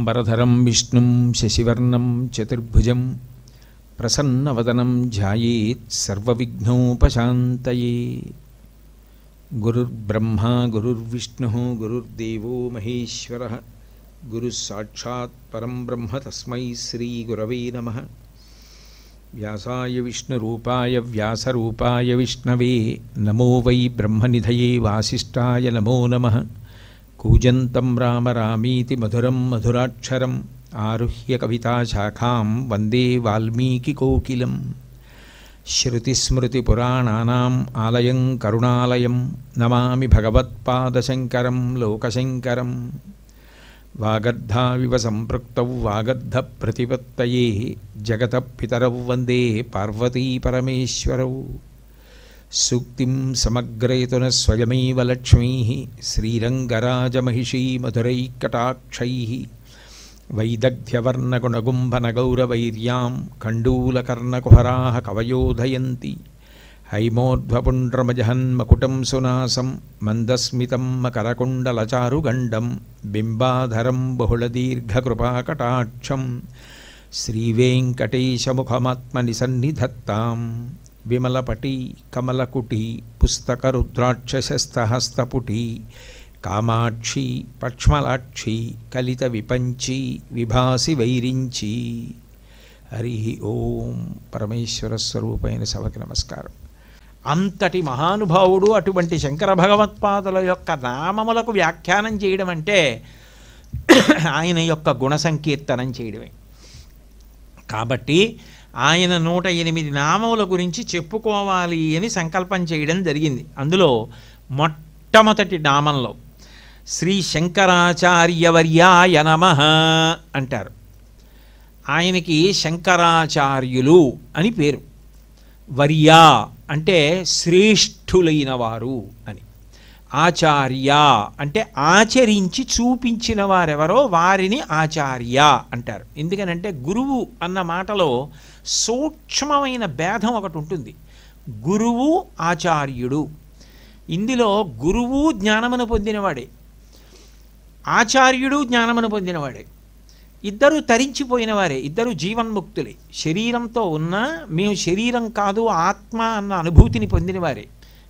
శుక్లాంబరధరం విష్ణుం శశివర్ణం చతుర్భుజం ప్రసన్నవదనం ధ్యాయేత్ సర్వవిఘ్నోపశాంతయే. గురుర్బ్రహ్మా గురుర్విష్ణుః గురుర్దేవో మహేశ్వరః గురుస్సాక్షాత్ పరం బ్రహ్మ తస్మై శ్రీగురవే నమః. వ్యాసాయ విష్ణురూపాయ వ్యాసరూపాయ విష్ణవే నమో వై బ్రహ్మనిధయే వాసిష్ఠాయ నమో నమః. కూజంతం రామ రామీతి మధురం మధురాక్షరం ఆరుహ్య కవితాశాఖాం వందే వాల్మీకికోకిలం. శ్రుతిస్మృతిపురాణానాం ఆలయం కరుణాలయం నమామి భగవత్పాదశంకరం లోకశంకరం. వాగర్ధావివ సంపృక్తౌ వాగర్ధప్రతిపత్తయే జగతః పితరౌ వందే పార్వతీపరమేశ్వరౌ. సూక్తిం సమగ్రయతున స్వయమేవ లక్ష్మీః శ్రీరంగరాజమహిషీ మధురైకటాక్షైః. వైదగ్ధ్యవర్ణగుణగుంభనగౌరవైర్యాం కండూలకర్ణకుహరాः కవయోధయంతి. హైమోర్ధ్వపుండ్రమజహన్మకుటం సునాసం మందస్మితం మకరకుండలచారుగండం బింబాధరం బహుళదీర్ఘకృపాకటాక్షం. శ్రీవేంకటేశముఖమాత్మనిసన్నిధత్తాం విమలపటి కమలకుటి పుస్తకరుద్రాక్షసస్తహస్తపుటి కామాక్షి పక్ష్మలాక్షి కలిత విపంచి విభాసి వైరించి. హరి ఓం. పరమేశ్వర స్వరూపైన సభకి నమస్కారం. అంతటి మహానుభావుడు అటువంటి శంకర భగవత్పాదుల యొక్క నామములకు వ్యాఖ్యానం చేయడం అంటే ఆయన యొక్క గుణ సంకీర్తనం చేయడమే. కాబట్టి ఆయన 108 నామముల గురించి చెప్పుకోవాలి అని సంకల్పం చేయడం జరిగింది. అందులో మొట్టమొదటి నామంలో శ్రీ శంకరాచార్యవర్యాయ నమః అంటారు. ఆయనకి శంకరాచార్యులు అని పేరు. వర్య అంటే శ్రేష్ఠులైన వారు అని. ఆచార్య అంటే ఆచరించి చూపించిన వారెవరో వారిని ఆచార్య అంటారు. ఎందుకనంటే గురువు అన్న మాటలో సూక్ష్మమైన భేదం ఒకటి ఉంటుంది. గురువు ఆచార్యుడు. ఇందులో గురువు జ్ఞానమును పొందినవాడే, ఆచార్యుడు జ్ఞానమును పొందినవాడే. ఇద్దరు తరించిపోయిన వారే, ఇద్దరు జీవన్ముక్తులే. శరీరంతో ఉన్నా మేము శరీరం కాదు ఆత్మ అన్న అనుభూతిని పొందినవారే.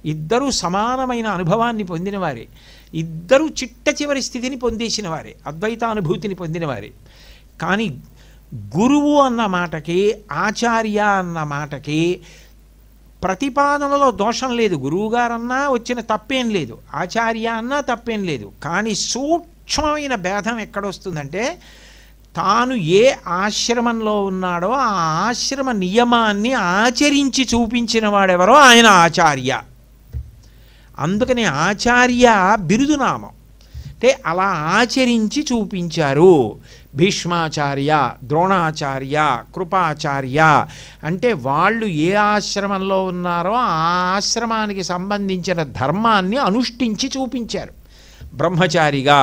ఇద్దరూ సమానమైన అనుభవాన్ని పొందినవారే. ఇద్దరూ చిట్ట చివరి స్థితిని పొందేసిన వారే, అద్వైతానుభూతిని పొందినవారే. కానీ గురువు అన్న మాటకి ఆచార్య అన్న మాటకి ప్రతిపాదనలో దోషం లేదు. గురువుగారన్నా వచ్చిన తప్పేం లేదు, ఆచార్య అన్నా తప్పేం లేదు. కానీ సూక్ష్మమైన భేదం ఎక్కడొస్తుందంటే తాను ఏ ఆశ్రమంలో ఉన్నాడో ఆ ఆశ్రమ నియమాన్ని ఆచరించి చూపించిన వాడెవరో ఆయన ఆచార్య. అందుకని ఆచార్య బిరుదునామం. అంటే అలా ఆచరించి చూపించారు. భీష్మాచార్య, ద్రోణాచార్య, కృపాచార్య అంటే వాళ్ళు ఏ ఆశ్రమంలో ఉన్నారో ఆ ఆశ్రమానికి సంబంధించిన ధర్మాన్ని అనుష్ఠించి చూపించారు. బ్రహ్మచారిగా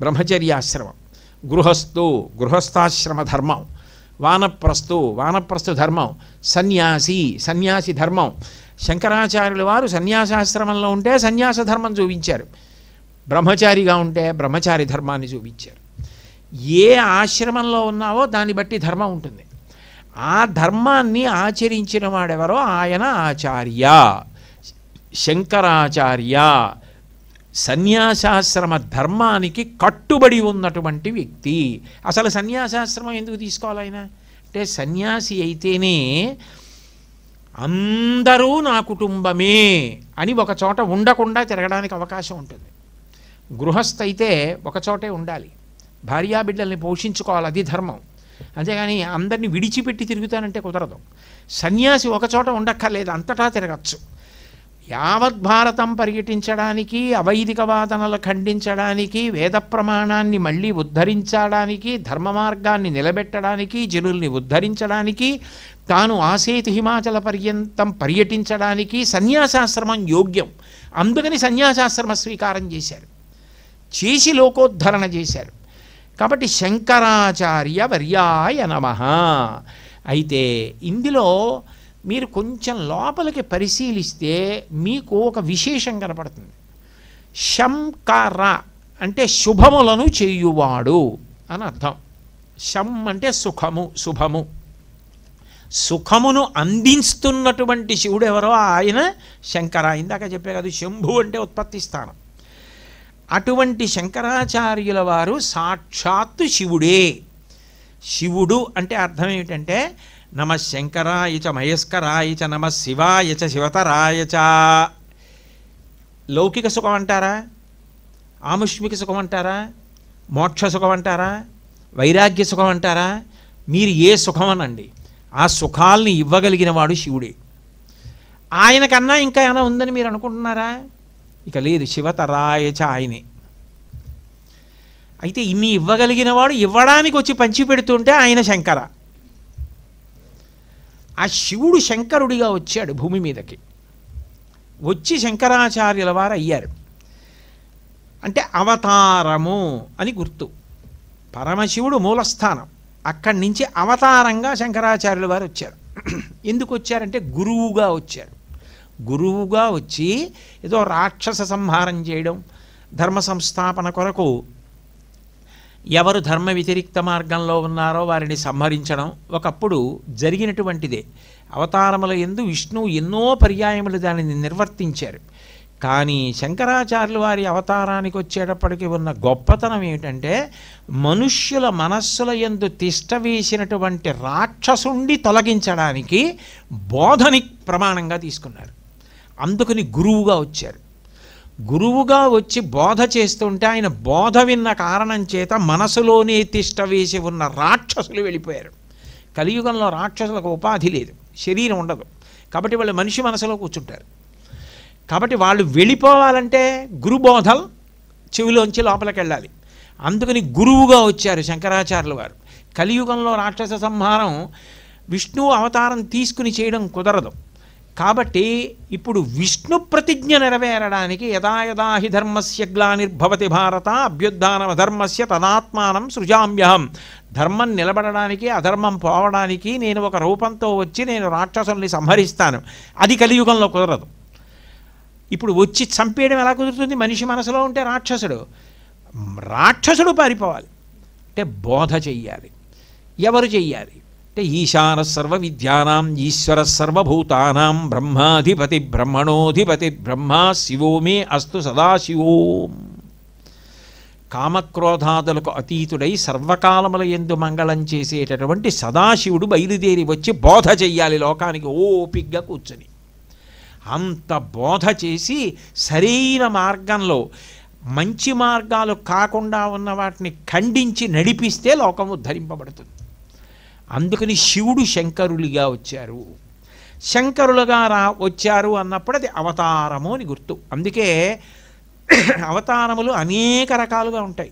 బ్రహ్మచర్యాశ్రమం, గృహస్థు గృహస్థాశ్రమ ధర్మం, వానప్రస్థు వానప్రస్థు ధర్మం, సన్యాసి సన్యాసి ధర్మం. శంకరాచార్యుల వారు సన్యాసాశ్రమంలో ఉంటే సన్యాస ధర్మం చూపించారు, బ్రహ్మచారిగా ఉంటే బ్రహ్మచారి ధర్మాన్ని చూపించారు. ఏ ఆశ్రమంలో ఉన్నావో దాన్ని బట్టి ధర్మం ఉంటుంది. ఆ ధర్మాన్ని ఆచరించిన వాడెవరో ఆయన ఆచార్య, శంకరాచార్య. సన్యాసాశ్రమ ధర్మానికి కట్టుబడి ఉన్నటువంటి వ్యక్తి. అసలు సన్యాసాశ్రమం ఎందుకు తీసుకోవాలి ఆయన అంటే, సన్యాసి అయితేనే అందరూ నా కుటుంబమే అని ఒక చోట ఉండకుండా తిరగడానికి అవకాశం ఉంటుంది. గృహస్థ అయితే ఒక చోటే ఉండాలి, భార్యాబిడ్డల్ని పోషించుకోవాలి, అది ధర్మం. అంతేగాని అందరినీ విడిచిపెట్టి తిరుగుతానంటే కుదరదు. సన్యాసి ఒక చోట ఉండక్కర్లేదు, అంతటా తిరగచ్చు. యావత్ భారతం పర్యటించడానికి, అవైదిక వాదనలు ఖండించడానికి, వేద ప్రమాణాన్ని మళ్ళీ ఉద్ధరించడానికి, ధర్మ మార్గాన్ని నిలబెట్టడానికి, జనుల్ని ఉద్ధరించడానికి, తాను ఆసేతు హిమాచల పర్యంతం పర్యటించడానికి సన్యాసాశ్రమం యోగ్యం. అందుకని సన్యాసాశ్రమ స్వీకారం చేశారు, చేసి లోకోద్ధరణ చేశారు. కాబట్టి శంకరాచార్య వర్యాయ నమః. అయితే ఇందులో మీరు కొంచెం లోపలికి పరిశీలిస్తే మీకు ఒక విశేషం కనపడుతుంది. శంకర అంటే శుభములను చేయువాడు అని అర్థం. శం అంటే సుఖము, శుభము. సుఖమును అందిస్తున్నటువంటి శివుడు ఎవరో ఆయన శంకర. ఇందాక చెప్పే కదా, శంభు అంటే ఉత్పత్తి స్థానం. అటువంటి శంకరాచార్యుల వారు సాక్షాత్తు శివుడే. శివుడు అంటే అర్థం ఏమిటంటే నమ శంకరాయ చ మహేశ్వరాయ చ నమ శివాయ చ శివతరాయ చ. లౌకిక సుఖం అంటారా, ఆముష్మిక సుఖం అంటారా, మోక్ష సుఖం అంటారా, వైరాగ్య సుఖం అంటారా, మీరు ఏ సుఖం అనండి, ఆ సుఖాల్ని ఇవ్వగలిగిన వాడు శివుడే. ఆయనకన్నా ఇంకా ఏమైనా ఉందని మీరు అనుకుంటున్నారా? ఇక లేదు, శివతరాయచ ఆయనే. అయితే ఇన్ని ఇవ్వగలిగిన వాడు ఇవ్వడానికి వచ్చి పంచిపెడుతుంటే ఆయన శంకర. ఆ శివుడు శంకరుడిగా వచ్చాడు భూమి మీదకి. వచ్చి శంకరాచార్యుల వారు అయ్యారు. అంటే అవతారము అని గుర్తు. పరమశివుడు మూలస్థానం, అక్కడి నుంచి అవతారంగా శంకరాచార్యుల వారు వచ్చారు. ఎందుకు వచ్చారంటే గురువుగా వచ్చారు. గురువుగా వచ్చి ఏదో రాక్షస సంహారం చేయడం, ధర్మ సంస్థాపన కొరకు ఎవరు ధర్మ వ్యతిరిక్త మార్గంలో ఉన్నారో వారిని సంహరించడం ఒకప్పుడు జరిగినటువంటిదే. అవతారముల యందు విష్ణువు ఎన్నో పర్యాయములు దానిని నిర్వర్తించారు. కానీ శంకరాచార్యుల వారి అవతారానికి వచ్చేటప్పటికి ఉన్న గొప్పతనం ఏమిటంటే మనుష్యుల మనస్సుల యందు తిష్ట వేసినటువంటి రాక్షసుండి తొలగించడానికి బోధని ప్రమాణంగా తీసుకున్నారు. అందుకని గురువుగా వచ్చారు. గురువుగా వచ్చి బోధ చేస్తుంటే ఆయన బోధ విన్న కారణం చేత మనసులోనే తిష్ట వేసి ఉన్న రాక్షసులు వెళ్ళిపోయారు. కలియుగంలో రాక్షసులకు ఉపాధి లేదు, శరీరం ఉండదు, కాబట్టి వాళ్ళు మనిషి మనసులో కూర్చుంటారు. కాబట్టి వాళ్ళు వెళ్ళిపోవాలంటే గురుబోధలు చెవిలోంచి లోపలికి వెళ్ళాలి. అందుకని గురువుగా వచ్చారు శంకరాచార్యుల వారు. కలియుగంలో రాక్షస సంహారం విష్ణువు అవతారం తీసుకుని చేయడం కుదరదు. కాబట్టి ఇప్పుడు విష్ణు ప్రతిజ్ఞ నెరవేరడానికి యదా యదా హి ధర్మస్య గ్లానిర్భవతి భారత అభ్యుత్థానం అధర్మస్య తదాత్మానం సృజామ్యహం. ధర్మం నిలబడడానికి అధర్మం పోవడానికి నేను ఒక రూపంతో వచ్చి నేను రాక్షసుల్ని సంహరిస్తాను. అది కలియుగంలో కుదరదు. ఇప్పుడు వచ్చి చంపేయడం ఎలా కుదురుతుంది? మనిషి మనసులో ఉంటే రాక్షసుడు పారిపోవాలి అంటే బోధ చెయ్యాలి. ఎవరు చెయ్యాలి అంటే ఈశాన సర్వ విద్యానాం ఈశ్వర సర్వభూతానాం బ్రహ్మాధిపతి బ్రహ్మణోధిపతి బ్రహ్మ శివో మే అస్తు సదాశివోం. కామక్రోధాదులకు అతీతుడై సర్వకాలముల యందు మంగళం చేసేటటువంటి సదాశివుడు బయలుదేరి వచ్చి బోధ చెయ్యాలి లోకానికి ఓపిగ్గా కూర్చొని. అంత బోధ చేసి సరైన మార్గంలో మంచి మార్గాలు కాకుండా ఉన్న వాటిని ఖండించి నడిపిస్తే లోకం ఉద్ధరింపబడుతుంది. అందుకని శివుడు శంకరులుగా వచ్చారు. శంకరులుగా వచ్చారు అన్నప్పుడు అది అవతారము అని గుర్తు. అందుకే అవతారములు అనేక రకాలుగా ఉంటాయి.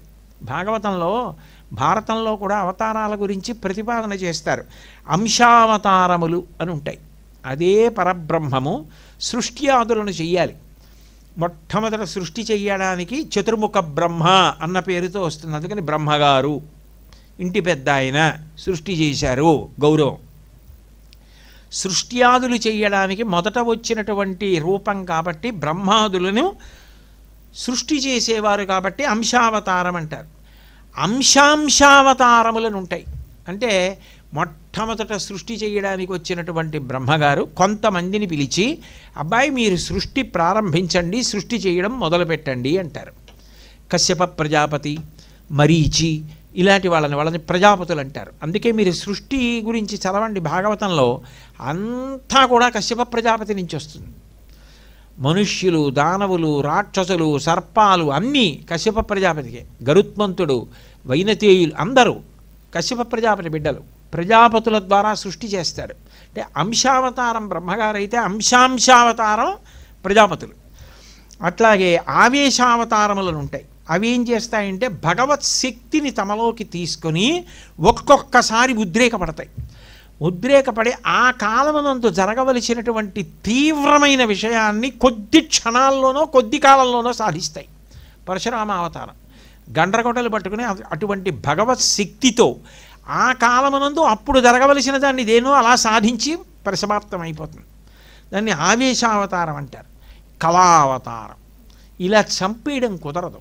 భారతంలో కూడా అవతారాల గురించి ప్రతిపాదన చేస్తారు. అంశావతారములు అని ఉంటాయి. అదే పరబ్రహ్మము సృష్టి ఆదులను చెయ్యాలి. మొట్టమొదట సృష్టి చెయ్యడానికి చతుర్ముఖ బ్రహ్మ అన్న పేరుతో వస్తుంది. అందుకని బ్రహ్మగారు, ఇంటి పెద్ద ఆయన సృష్టి చేశారు గౌరవం. సృష్ట్యాదులు చెయ్యడానికి మొదట వచ్చినటువంటి రూపం కాబట్టి బ్రహ్మాదులను సృష్టి చేసేవారు కాబట్టి అంశావతారం అంటారు. అంశాంశావతారములను ఉంటాయి. అంటే మొట్టమొదట సృష్టి చేయడానికి వచ్చినటువంటి బ్రహ్మగారు కొంతమందిని పిలిచి అబ్బాయి మీరు సృష్టి ప్రారంభించండి, సృష్టి చేయడం మొదలుపెట్టండి అంటారు. కశ్యప ప్రజాపతి, మరీచి ఇలాంటి వాళ్ళని ప్రజాపతులు అంటారు. అందుకే మీరు సృష్టి గురించి చదవండి భాగవతంలో, అంతా కూడా కశ్యప ప్రజాపతి నుంచి వస్తుంది. మనుష్యులు, దానవులు, రాక్షసులు, సర్పాలు అన్నీ కశ్యప ప్రజాపతికే. గరుత్మంతుడు, వైనతేయులు అందరూ కశ్యప ప్రజాపతి బిడ్డలు. ప్రజాపతుల ద్వారా సృష్టి చేస్తాడు. అంటే అంశావతారం బ్రహ్మగారు అయితే అంశాంశావతారం ప్రజాపతులు. అట్లాగే ఆవేశావతారములను ఉంటాయి. అవి ఏం చేస్తాయంటే భగవత్ శక్తిని తమలోకి తీసుకొని ఒక్కొక్కసారి ఉద్రేకపడతాయి. ఉద్రేకపడి ఆ కాలమునందు జరగవలసినటువంటి తీవ్రమైన విషయాన్ని కొద్ది క్షణాల్లోనో కొద్ది కాలంలోనో సాధిస్తాయి. పరశురామ అవతారం గండ్రగొడ్డలు పట్టుకుని అటువంటి భగవత్ శక్తితో ఆ కాలమునందు అప్పుడు జరగవలసిన దాన్ని దేనో అలా సాధించి పరిసమాప్తం అయిపోతుంది. దాన్ని ఆవేశావతారం అంటారు. కళావతారం. ఇలా చంపేయడం కుదరదు.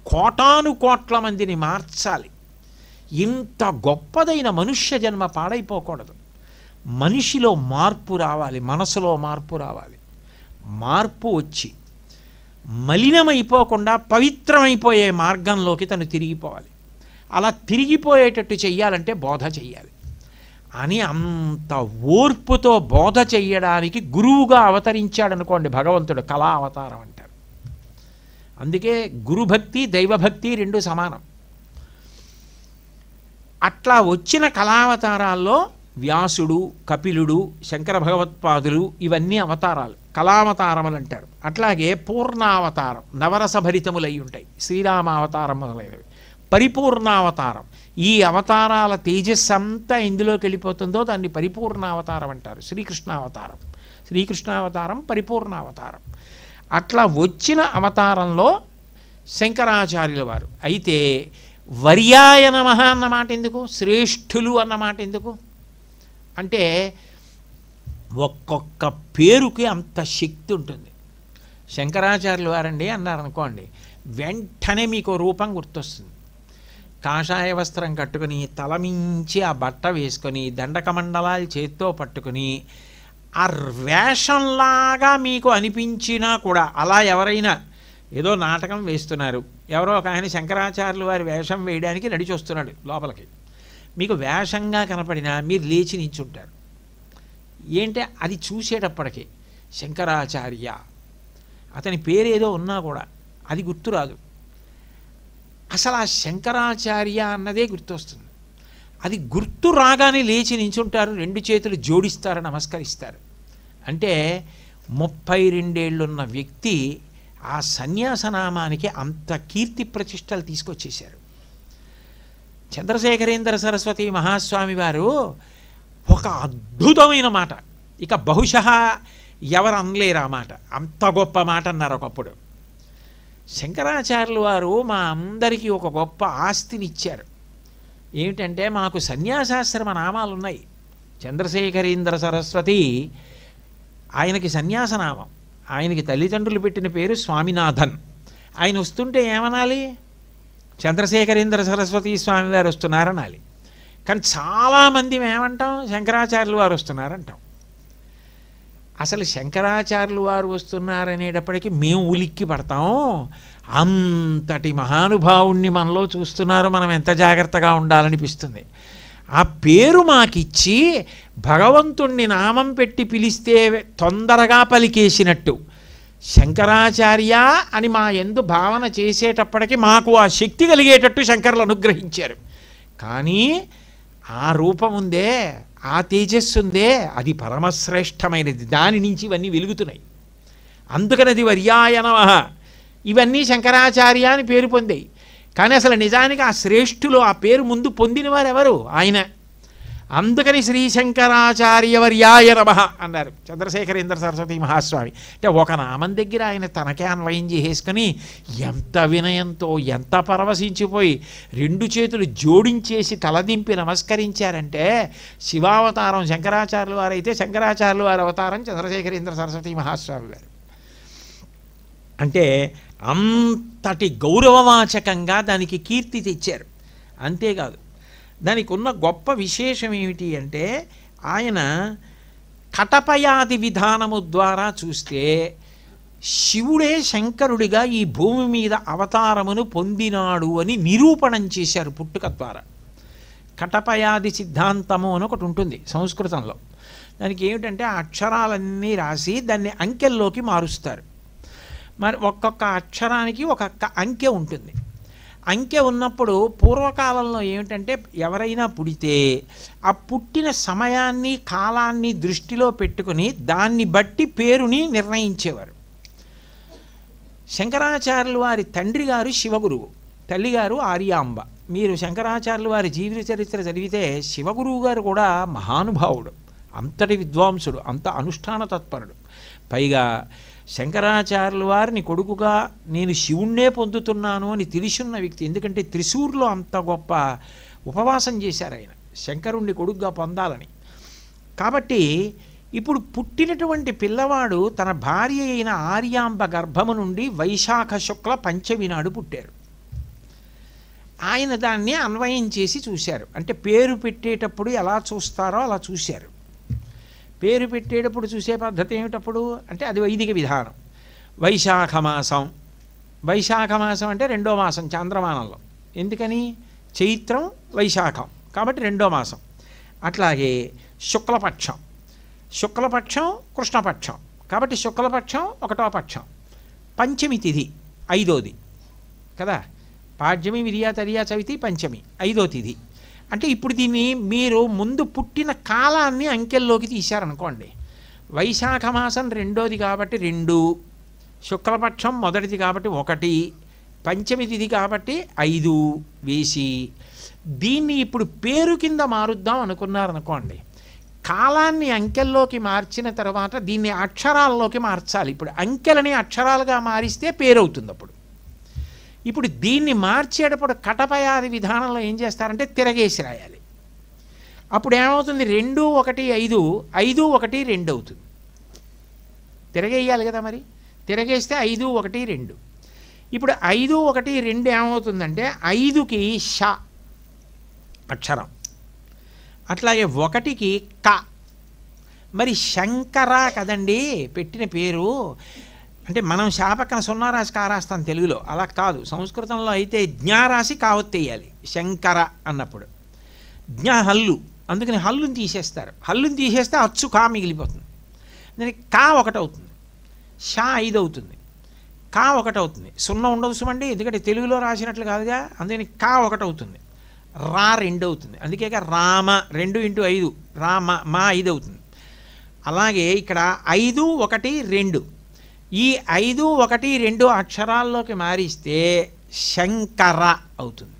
కోటాను కోట్ల మందిని మార్చాలి. ఇంత గొప్పదైన మనుష్య జన్మ పాడైపోకూడదు. మనిషిలో మార్పు రావాలి, మనసులో మార్పు రావాలి. మార్పు వచ్చి మలినమైపోకుండా పవిత్రమైపోయే మార్గంలోకి తను తిరిగిపోవాలి. అలా తిరిగిపోయేటట్టు చెయ్యాలంటే బోధ చెయ్యాలి అని అంత ఓర్పుతో బోధ చెయ్యడానికి గురువుగా అవతరించాడనుకోండి భగవంతుడు. కళా అవతారం అంటారు. అందుకే గురుభక్తి దైవభక్తి రెండు సమానం. అట్లా వచ్చిన కళావతారాల్లో వ్యాసుడు, కపిలుడు, శంకర భగవత్పాదులు ఇవన్నీ అవతారాలు, కళావతారములు అంటారు. అట్లాగే పూర్ణావతారం, నవరసభరితములై ఉంటాయి. శ్రీరామావతారం మొదలైనవి. పరిపూర్ణావతారం, ఈ అవతారాల తేజస్సు అంతా ఎందులోకి వెళ్ళిపోతుందో దాన్ని పరిపూర్ణావతారం అంటారు. శ్రీకృష్ణావతారం, శ్రీకృష్ణావతారం పరిపూర్ణావతారం. అట్లా వచ్చిన అవతారంలో శంకరాచార్యుల వారు. అయితే వర్యాయ నమః అన్నమాట ఎందుకు, శ్రేష్ఠులు అన్నమాట ఎందుకు అంటే ఒక్కొక్క పేరుకి అంత శక్తి ఉంటుంది. శంకరాచార్యుల వారండి అన్నారనుకోండి, వెంటనే మీకు రూపం గుర్తొస్తుంది. కాషాయ వస్త్రం కట్టుకుని తలమించి ఆ బట్ట వేసుకొని దండకమండలాలు చేత్తో పట్టుకుని ఆ వేషంలాగా మీకు అనిపించినా కూడా, అలా ఎవరైనా ఏదో నాటకం వేస్తున్నారు, ఎవరో ఒక ఆయన శంకరాచార్యులు వారి వేషం వేయడానికి నడిచి వస్తున్నాడు లోపలికి, మీకు వేషంగా కనపడినా మీరు లేచి నించుంటారు. ఏంటే అది చూసేటప్పటికి శంకరాచార్య, అతని పేరేదో ఉన్నా కూడా అది గుర్తురాదు. అసలు ఆ శంకరాచార్య అన్నదే గుర్తొస్తుంది. అది గుర్తు రాగానే లేచి నించుంటారు, రెండు చేతులు జోడిస్తారు, నమస్కరిస్తారు. అంటే 32 ఏళ్ళున్న వ్యక్తి ఆ సన్యాసనామానికి అంత కీర్తి ప్రతిష్టలు తీసుకొచ్చేశారు. చంద్రశేఖరేంద్ర సరస్వతి మహాస్వామి వారు ఒక అద్భుతమైన మాట, ఇక బహుశः ఎవరు అనలేరు ఆ మాట, అంత గొప్ప మాట అన్నారు ఒకప్పుడు. శంకరాచార్యులు వారు మా అందరికీ ఒక గొప్ప ఆస్తినిచ్చారు. ఏమిటంటే మాకు సన్యాసాశ్రమ నామాలు ఉన్నాయి. చంద్రశేఖరేంద్ర సరస్వతి ఆయనకి సన్యాసనామం, ఆయనకి తల్లిదండ్రులు పెట్టిన పేరు స్వామినాథన్. ఆయన వస్తుంటే ఏమనాలి, చంద్రశేఖరేంద్ర సరస్వతి స్వామి వారు వస్తున్నారనాలి. కానీ చాలామంది ఏమంటాం, శంకరాచార్యులు వారు వస్తున్నారంటాం. అసలు శంకరాచార్యులు వారు వస్తున్నారనేటప్పటికీ మేము ఉలిక్కి పడతాం. అంతటి మహానుభావుణ్ణి మనలో చూస్తున్నారు, మనం ఎంత జాగ్రత్తగా ఉండాలనిపిస్తుంది. ఆ పేరు మాకిచ్చి భగవంతుణ్ణి నామం పెట్టి పిలిస్తే తొందరగా పలికేసినట్టు శంకరాచార్య అని మా యందు భావన చేసేటప్పటికి మాకు ఆ శక్తి కలిగేటట్టు శంకరులు అనుగ్రహించారు. కానీ ఆ రూపం ఉందే, ఆ తేజస్సు ఉందే, అది పరమశ్రేష్టమైనది. దాని నుంచి ఇవన్నీ వెలుగుతున్నాయి. అందుకనది వర్యాయ నమః. ఇవన్నీ శంకరాచార్య అని పేరు పొందాయి. కానీ అసలు నిజానికి ఆ శ్రేష్ఠులు ఆ పేరు ముందు పొందిన వారు ఎవరు, ఆయన. అందుకని శ్రీ శంకరాచార్య వర్యాయ నమః అన్నారు చంద్రశేఖరేంద్ర సరస్వతి మహాస్వామి. అంటే ఒక నామం దగ్గర ఆయన తనకే అన్వయం చేసేసుకొని ఎంత వినయంతో, ఎంత పరవశించిపోయి రెండు చేతులు జోడించేసి తలదింపి నమస్కరించారంటే, శివావతారం శంకరాచార్యుల వారు అయితే శంకరాచార్యుల వారి అవతారం చంద్రశేఖరేంద్ర సరస్వతి మహాస్వామి వారు. అంటే అంతటి గౌరవవాచకంగా దానికి కీర్తి తెచ్చారు. అంతేకాదు, దానికి ఉన్న గొప్ప విశేషం ఏమిటి అంటే, ఆయన కటపయాది విధానము ద్వారా చూస్తే శివుడే శంకరుడిగా ఈ భూమి మీద అవతారమును పొందినాడు అని నిరూపణం చేశారు పుట్టుక ద్వారా. కటపయాది సిద్ధాంతము అని ఒకటి ఉంటుంది సంస్కృతంలో. దానికి ఏమిటంటే ఆ అక్షరాలన్నీ రాసి దాన్ని అంకెల్లోకి మారుస్తారు. మరి ఒక్కొక్క అక్షరానికి ఒక్కొక్క అంకె ఉంటుంది. అంకె ఉన్నప్పుడు పూర్వకాలంలో ఏమిటంటే ఎవరైనా పుడితే ఆ పుట్టిన సమయాన్ని కాలాన్ని దృష్టిలో పెట్టుకుని దాన్ని బట్టి పేరుని నిర్ణయించేవారు. శంకరాచార్యుల వారి తండ్రి గారు శివగురువు, తల్లిగారు ఆర్యాంబ. మీరు శంకరాచార్యుల వారి జీవిత చరిత్ర చదివితే శివగురువు గారు కూడా మహానుభావుడు, అంతటి విద్వాంసుడు, అంత అనుష్ఠాన తత్పరుడు. పైగా శంకరాచార్యుల వారిని కొడుకుగా నేను శివుణ్ణే పొందుతున్నాను అని తెలిసున్న వ్యక్తి. ఎందుకంటే త్రిశూర్లో అంత గొప్ప ఉపవాసం చేశారు ఆయన శంకరుణ్ణి కొడుకుగా పొందాలని. కాబట్టి ఇప్పుడు పుట్టినటువంటి పిల్లవాడు తన భార్య అయిన ఆర్యాంబ గర్భము నుండి వైశాఖ శుక్ల పంచమి నాడు పుట్టారు. ఆయన దాన్ని అన్వయం చేసి చూశారు. అంటే పేరు పెట్టేటప్పుడు ఎలా చూస్తారో అలా చూశారు. పేరు పెట్టేటప్పుడు చూసే పద్ధతి ఏమిటప్పుడు అంటే అది వైదిక విధానం. వైశాఖమాసం, వైశాఖమాసం అంటే 2వ మాసం చాంద్రమానంలో. ఎందుకని? చైత్రం వైశాఖం కాబట్టి 2వ మాసం. అట్లాగే శుక్లపక్షం, శుక్లపక్షం కృష్ణపక్షం కాబట్టి శుక్లపక్షం 1వ పక్షం. పంచమి తిథి 5వది కదా, పాడ్యమి విరియా తరియా చవితి పంచమి 5వ తిథి. అంటే ఇప్పుడు దీన్ని మీరు ముందు పుట్టిన కాలాన్ని అంకెల్లోకి తీశారనుకోండి. వైశాఖ మాసం 2వది కాబట్టి 2, శుక్లపక్షం 1ది కాబట్టి 1, పంచమి తిథి కాబట్టి 5 వేసి దీన్ని ఇప్పుడు పేరు కింద మారుద్దాం అనుకున్నారనుకోండి. కాలాన్ని అంకెల్లోకి మార్చిన తర్వాత దీన్ని అక్షరాల్లోకి మార్చాలి. ఇప్పుడు అంకెలని అక్షరాలుగా మారిస్తే పేరు అవుతుంది. ఇప్పుడు దీన్ని మార్చేటప్పుడు కటపయాది విధానంలో ఏం చేస్తారంటే తిరగేసి రాయాలి. అప్పుడు ఏమవుతుంది? 2, 1, 5, 5, 1, 2 అవుతుంది. తిరగేయాలి కదా మరి. తిరగేస్తే 5, 1, 2. ఇప్పుడు 5, 1, 2 ఏమవుతుందంటే 5కి ష అక్షరం, అట్లాగే 1కి క. మరి శంకర కదండి పెట్టిన పేరు. అంటే మనం శాపక్కన 0 రాసి కారాస్తాం తెలుగులో, అలా కాదు. సంస్కృతంలో అయితే జ్ఞారాసి కావత్తేయాలి శంకర అన్నప్పుడు. జ్ఞ హల్లు, అందుకని హల్లుని తీసేస్తారు. హల్లుని తీసేస్తే అచ్చు కా మిగిలిపోతుంది. దానికి కా 1 అవుతుంది, షా 5 అవుతుంది, కా 1 అవుతుంది. 0 ఉండదు సుమండి, ఎందుకంటే తెలుగులో రాసినట్లు కాదుగా. అందుకని కా 1 అవుతుంది, రా 2 అవుతుంది. అందుకే రామ 2 × 5 రామ మా 5 అవుతుంది. అలాగే ఇక్కడ 5, 1, 2 ఈ 5, 1, 2 అక్షరాల్లోకి మారిస్తే శంకర అవుతుంది.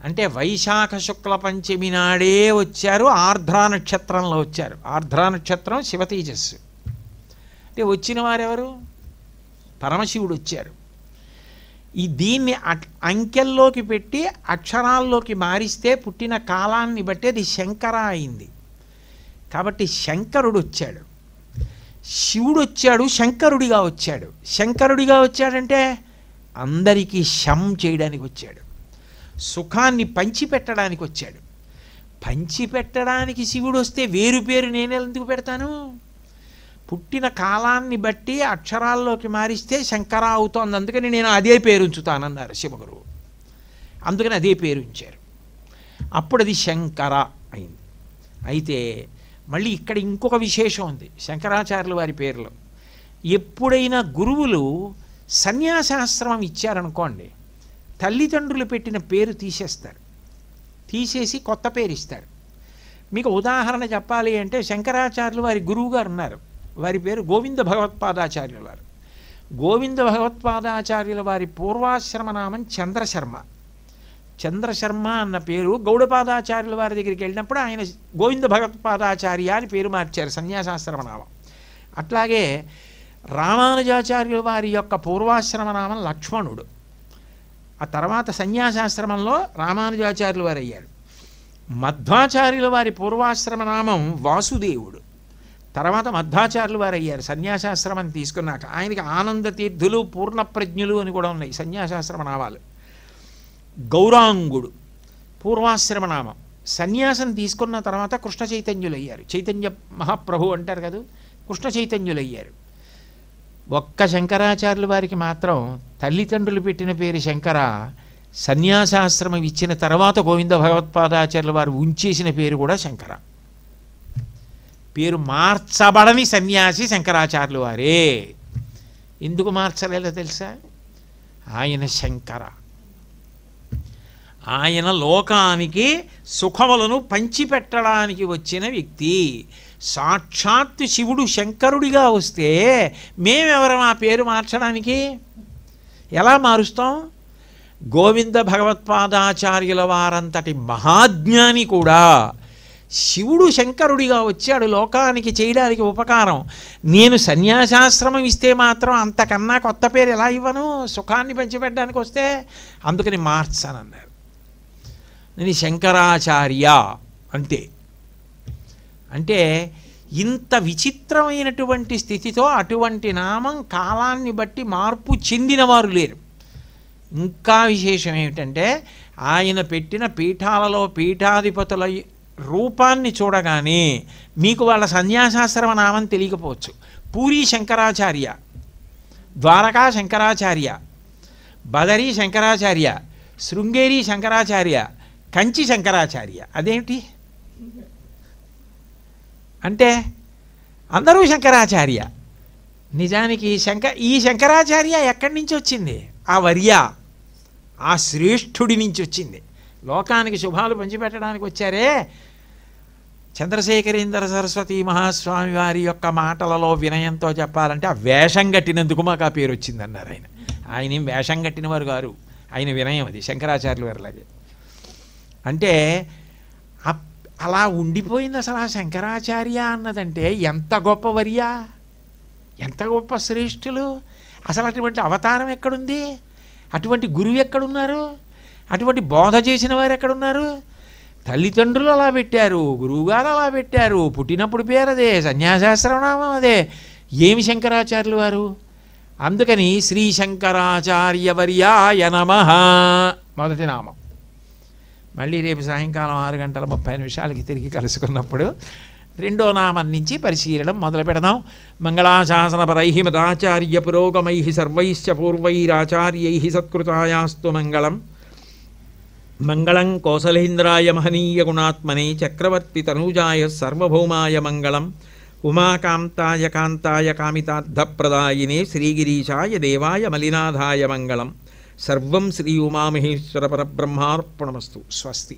అంటే వైశాఖ శుక్ల పంచమి నాడే వచ్చారు, ఆర్ద్రా నక్షత్రంలో వచ్చారు. ఆర్ద్రా నక్షత్రం శివతేజస్సు. అంటే వచ్చిన వారెవరు? పరమశివుడు వచ్చారు. దీన్ని అంకెల్లోకి పెట్టి అక్షరాల్లోకి మారిస్తే పుట్టిన కాలాన్ని బట్టి అది శంకర అయింది. కాబట్టి శంకరుడు వచ్చాడు, శివుడు వచ్చాడు, శంకరుడిగా వచ్చాడు. శంకరుడిగా వచ్చాడంటే అందరికీ శం చేయడానికి వచ్చాడు, సుఖాన్ని పంచిపెట్టడానికి వచ్చాడు. పంచిపెట్టడానికి శివుడు వస్తే వేరు పేరు నేను ఎందుకు పెడతాను? పుట్టిన కాలాన్ని బట్టి అక్షరాల్లోకి మారిస్తే శంకర అవుతోంది, అందుకని నేను అదే పేరు ఉంచుతానన్నారు శివగురువు. అందుకని అదే పేరు ఉంచారు. అప్పుడు అది శంకర అయింది. అయితే మళ్ళీ ఇక్కడ ఇంకొక విశేషం ఉంది శంకరాచార్యుల వారి పేరులో. ఎప్పుడైనా గురువులు సన్యాసాశ్రమం ఇచ్చారనుకోండి, తల్లిదండ్రులు పెట్టిన పేరు తీసేస్తారు, తీసేసి కొత్త పేరు ఇస్తారు. మీకు ఉదాహరణ చెప్పాలి అంటే శంకరాచార్యులు వారి గురువు గారు ఉన్నారు, వారి పేరు గోవింద భగవత్పాదాచార్యుల వారు. గోవింద భగవత్పాదాచార్యుల వారి పూర్వాశ్రమ నామం చంద్రశర్మ. చంద్రశర్మ అన్న పేరు గౌడపాదాచార్యుల వారి దగ్గరికి వెళ్ళినప్పుడు ఆయన గోవింద భగవత్పాదాచార్య అని పేరు మార్చారు, సన్యాసాశ్రమ నామం. అట్లాగే రామానుజాచార్యుల వారి యొక్క పూర్వాశ్రమ నామం లక్ష్మణుడు. ఆ తర్వాత సన్యాసాశ్రమంలో రామానుజాచార్యుల వారు అయ్యారు. మధ్వాచార్యుల వారి పూర్వాశ్రమ నామం వాసుదేవుడు. తర్వాత మధ్వాచార్యుల వారు అయ్యారు సన్యాసాశ్రమం తీసుకున్నాక. ఆయనకి ఆనంద తీర్థులు, పూర్ణప్రజ్ఞులు అని కూడా ఉన్నాయి సన్యాసాశ్రమ నామాలు. గౌరాంగుడు పూర్వాశ్రమ నామం. సన్యాసం తీసుకున్న తర్వాత కృష్ణ చైతన్యులు అయ్యారు. చైతన్య మహాప్రభు అంటారు కదా, కృష్ణ చైతన్యులు అయ్యారు. ఒక్క శంకరాచార్యుల వారికి మాత్రం తల్లిదండ్రులు పెట్టిన పేరు శంకర, సన్యాసాశ్రమం ఇచ్చిన తర్వాత గోవింద భగవత్పాదాచార్యుల వారు ఉంచేసిన పేరు కూడా శంకర. పేరు మార్చబడని సన్యాసి శంకరాచార్యుల వారే. ఎందుకు మార్చలేదో తెలుసా? ఆయన శంకర, ఆయన లోకానికి సుఖములను పంచిపెట్టడానికి వచ్చిన వ్యక్తి. సాక్షాత్తు శివుడు శంకరుడిగా వస్తే మేమెవరం ఆ పేరు మార్చడానికి? ఎలా మారుస్తాం? గోవింద భగవత్పాదాచార్యుల వారంతటి మహాజ్ఞాని కూడా శివుడు శంకరుడిగా వచ్చాడు లోకానికి చేయడానికి ఉపకారం. నేను సన్యాసాశ్రమం ఇస్తే మాత్రం అంతకన్నా కొత్త పేరు ఎలా ఇవ్వను సుఖాన్ని పంచిపెట్టడానికి వస్తే? అందుకని మార్చానన్నారు. నేను శంకరాచార్య అంతే. అంటే ఇంత విచిత్రమైనటువంటి స్థితితో అటువంటి నామం కాలాన్ని బట్టి మార్పు చెందినవారు లేరు. ఇంకా విశేషం ఏమిటంటే ఆయన పెట్టిన పీఠాలలో పీఠాధిపతుల రూపాన్ని చూడగానే మీకు వాళ్ళ సన్యాసాశ్రమ నామం తెలియకపోవచ్చు. పూరి శంకరాచార్య, ద్వారకా శంకరాచార్య, బదరీ శంకరాచార్య, శృంగేరి శంకరాచార్య, కంచి శంకరాచార్య. అదేమిటి అంటే అందరూ శంకరాచార్య. నిజానికి ఈ శంకరాచార్య ఎక్కడి నుంచి వచ్చింది? ఆ వర్య, ఆ శ్రేష్ఠుడి నుంచి వచ్చింది. లోకానికి శుభాలు పంచిపెట్టడానికి వచ్చారే. చంద్రశేఖరేంద్ర సరస్వతి మహాస్వామి వారి యొక్క మాటలలో వినయంతో చెప్పాలంటే ఆ వేషం కట్టినందుకు మాకు ఆ పేరు వచ్చిందన్నారు ఆయన. ఆయన ఏం వేషం కట్టిన వారు గారు, ఆయన వినయం అది శంకరాచార్యుల వారిలాగే. అంటే అలా ఉండిపోయింది అసలు ఆ శంకరాచార్య అన్నదంటే. ఎంత గొప్ప వర్య, ఎంత గొప్ప శ్రేష్ఠులు. అసలు అటువంటి అవతారం ఎక్కడుంది? అటువంటి గురువు ఎక్కడున్నారు? అటువంటి బోధ చేసిన వారు ఎక్కడున్నారు? తల్లిదండ్రులు అలా పెట్టారు, గురువుగారు అలా పెట్టారు, పుట్టినప్పుడు పేరు అదే, సన్యాసాశ్రమనామం అదే. ఏమి శంకరాచార్యులు వారు? అందుకని శ్రీ శంకరాచార్యవర్యాయ నమః మొదటి నామం. మళ్ళీ రేపు సాయంకాలం 6:30 తిరిగి కలుసుకున్నప్పుడు రెండో నామం నుంచి పరిశీలనం మొదలు పెడదాం. మంగళాశాసనపరై మదాచార్య పురోగమై సర్వైశ్చ పూర్వైరాచార్యై సత్కృతాయాస్తు మంగళం. మంగళం కోసలేంద్రాయ మహనీయ గుణాత్మనే చక్రవర్తి తనూజాయ సర్వభౌమాయ మంగళం. ఉమాకాంతాయ కాంతాయ కామితార్థప్రదాయినే శ్రీగిరీశాయ దేవాయ మలినాథాయ మంగళం. సర్వం శ్రీ ఉమామహేశ్వర పరబ్రహ్మార్పణమస్తు. స్వస్తి.